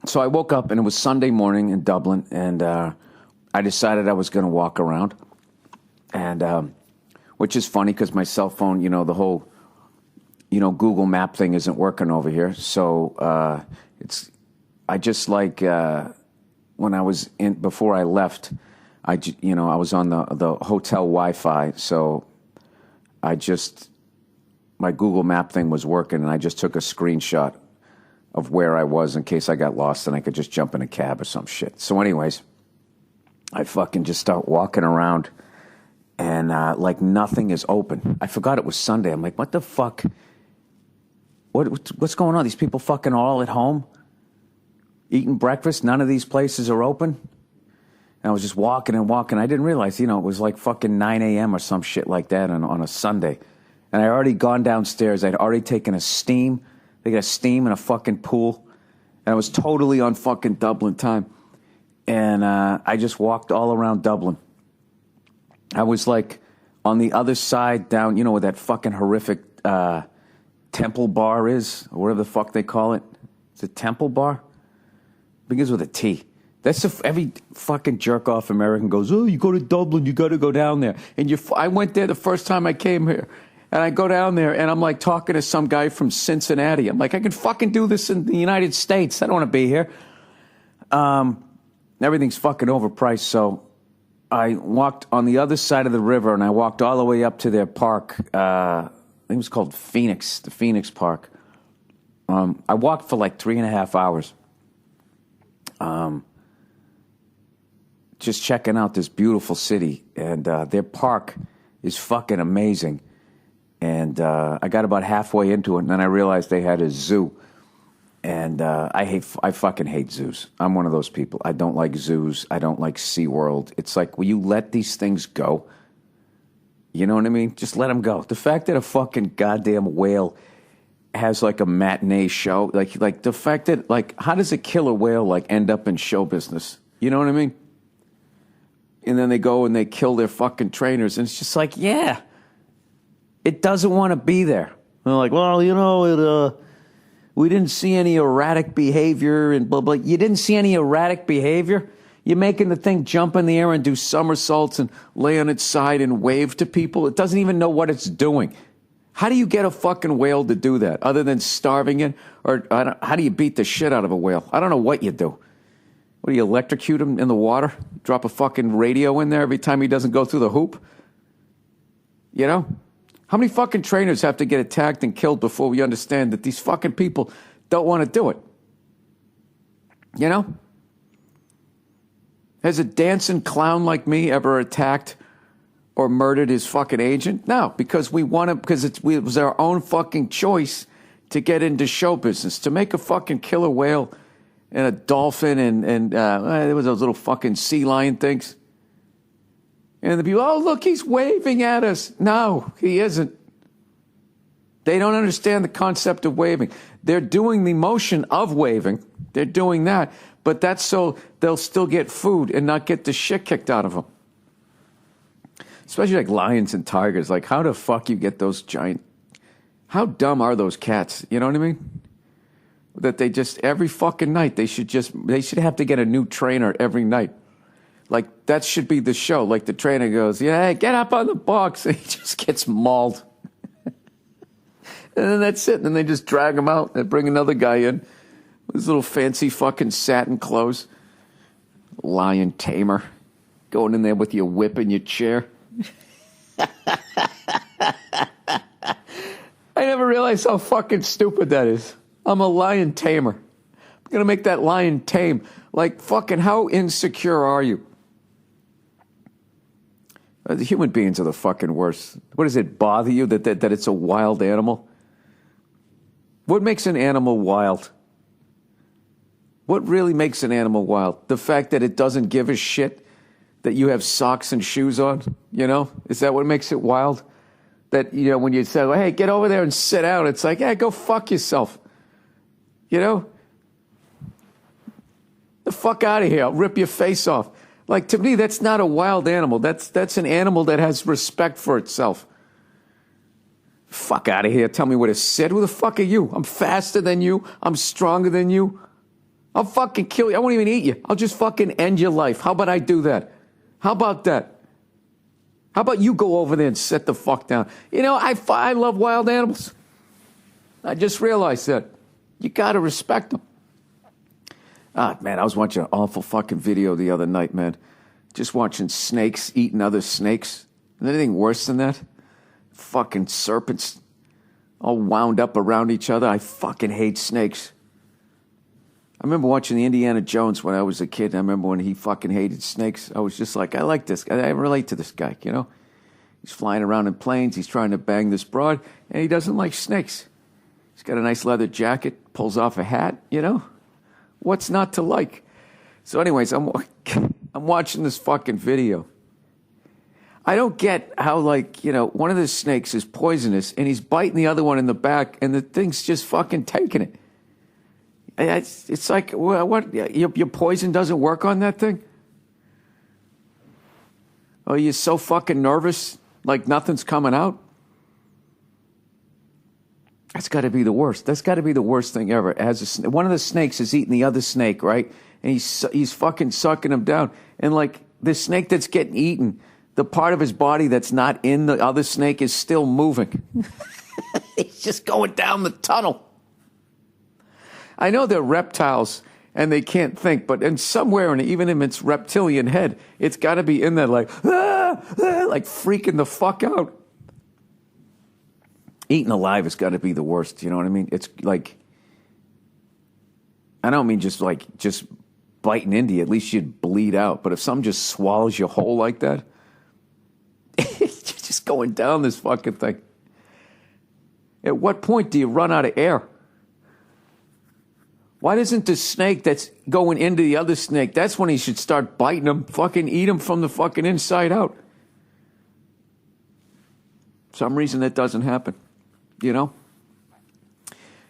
So I woke up and it was Sunday morning in Dublin, and I decided I was going to walk around, and which is funny because my cell phone, the whole, Google Map thing isn't working over here. So I just like when I was in before I left, I was on the hotel Wi-Fi, so my Google Map thing was working, and I just took a screenshot of where I was in case I got lost and I could just jump in a cab or some shit. So anyways, I fucking just start walking around and like nothing is open. I forgot it was Sunday. I'm like, what the fuck? What's going on? These people fucking all at home eating breakfast. None of these places are open. And I was just walking and walking. I didn't realize, it was like fucking 9 a.m. or some shit like that on a Sunday. And I already gone downstairs. I'd already taken a steam. They got a steam in a fucking pool. And I was totally on fucking Dublin time. And I just walked all around Dublin. I was like on the other side down, where that fucking horrific Temple Bar is, or whatever the fuck they call it. It's a Temple Bar? Begins with a T. That's every fucking jerk-off American goes, oh, you go to Dublin, you got to go down there. And I went there the first time I came here. And I go down there, and I'm like talking to some guy from Cincinnati. I'm like, I can fucking do this in the United States. I don't want to be here. Everything's fucking overpriced. So I walked on the other side of the river, and I walked all the way up to their park. I think it was called Phoenix, the Phoenix Park. I walked for like 3.5 hours. Just checking out this beautiful city. And their park is fucking amazing. And I got about halfway into it, and then I realized they had a zoo. And I fucking hate zoos. I'm one of those people. I don't like zoos. I don't like SeaWorld. It's like, will you let these things go? You know what I mean? Just let them go. The fact that a fucking goddamn whale has like a matinee show, like the fact that, like, how does a killer whale like end up in show business? You know what I mean? And then they go and they kill their fucking trainers, and it's just like, yeah. It doesn't want to be there. They're like, well, we didn't see any erratic behavior and blah, blah. You didn't see any erratic behavior? You're making the thing jump in the air and do somersaults and lay on its side and wave to people. It doesn't even know what it's doing. How do you get a fucking whale to do that other than starving it? Or how do you beat the shit out of a whale? I don't know what you do. What, do you electrocute him in the water? Drop a fucking radio in there every time he doesn't go through the hoop? How many fucking trainers have to get attacked and killed before we understand that these fucking people don't want to do it? Has a dancing clown like me ever attacked or murdered his fucking agent? No, because it was our own fucking choice to get into show business, to make a fucking killer whale and a dolphin and there was those little fucking sea lion things. And the people, oh, look, he's waving at us. No, he isn't. They don't understand the concept of waving. They're doing the motion of waving. They're doing that. But that's so they'll still get food and not get the shit kicked out of them. Especially like lions and tigers. Like, how the fuck you get those giant... How dumb are those cats? You know what I mean? That they just, every fucking night, they should have to get a new trainer every night. Like, that should be the show. Like, the trainer goes, yeah, get up on the box. And he just gets mauled. And then that's it. And then they just drag him out and bring another guy in with his little fancy fucking satin clothes. Lion tamer. Going in there with your whip and your chair. I never realized how fucking stupid that is. I'm a lion tamer. I'm going to make that lion tame. Like, fucking, how insecure are you? The human beings are the fucking worst. What does it bother you that it's a wild animal? What makes an animal wild? What really makes an animal wild? The fact that it doesn't give a shit that you have socks and shoes on, Is that what makes it wild? That, when you say, hey, get over there and sit down, it's like, yeah, go fuck yourself. The fuck out of here. I'll rip your face off. Like, to me, that's not a wild animal. That's an animal that has respect for itself. Fuck out of here. Tell me where to sit. Who the fuck are you? I'm faster than you. I'm stronger than you. I'll fucking kill you. I won't even eat you. I'll just fucking end your life. How about I do that? How about that? How about you go over there and sit the fuck down? You know, I love wild animals. I just realized that. You got to respect them. Ah, man, I was watching an awful fucking video the other night, man. Just watching snakes eating other snakes. Is anything worse than that? Fucking serpents all wound up around each other. I fucking hate snakes. I remember watching the Indiana Jones when I was a kid. I remember when he fucking hated snakes. I was just like, I like this guy. I relate to this guy, you know? He's flying around in planes. He's trying to bang this broad, and he doesn't like snakes. He's got a nice leather jacket, pulls off a hat, you know? What's not to like? So anyways, I'm watching this fucking video. I don't get how, like, you know, one of the snakes is poisonous, and he's biting the other one in the back, and the thing's just fucking taking it. It's like, what? Your poison doesn't work on that thing? Oh, you're so fucking nervous, like nothing's coming out? That's got to be the worst. That's got to be the worst thing ever. One of the snakes is eating the other snake, right? And he's fucking sucking him down. And, like, the snake that's getting eaten, the part of his body that's not in the other snake is still moving. He's just going down the tunnel. I know they're reptiles and they can't think, but in somewhere, even in its reptilian head, it's got to be in there like freaking the fuck out. Eaten alive has got to be the worst, you know what I mean? It's like, I don't mean just biting into you. At least you'd bleed out. But if something just swallows you whole like that, you're just going down this fucking thing. At what point do you run out of air? Why doesn't the snake that's going into the other snake, that's when he should start biting him, fucking eat him from the fucking inside out. For some reason that doesn't happen, you know?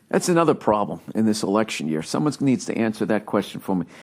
That's another problem in this election year. Someone needs to answer that question for me.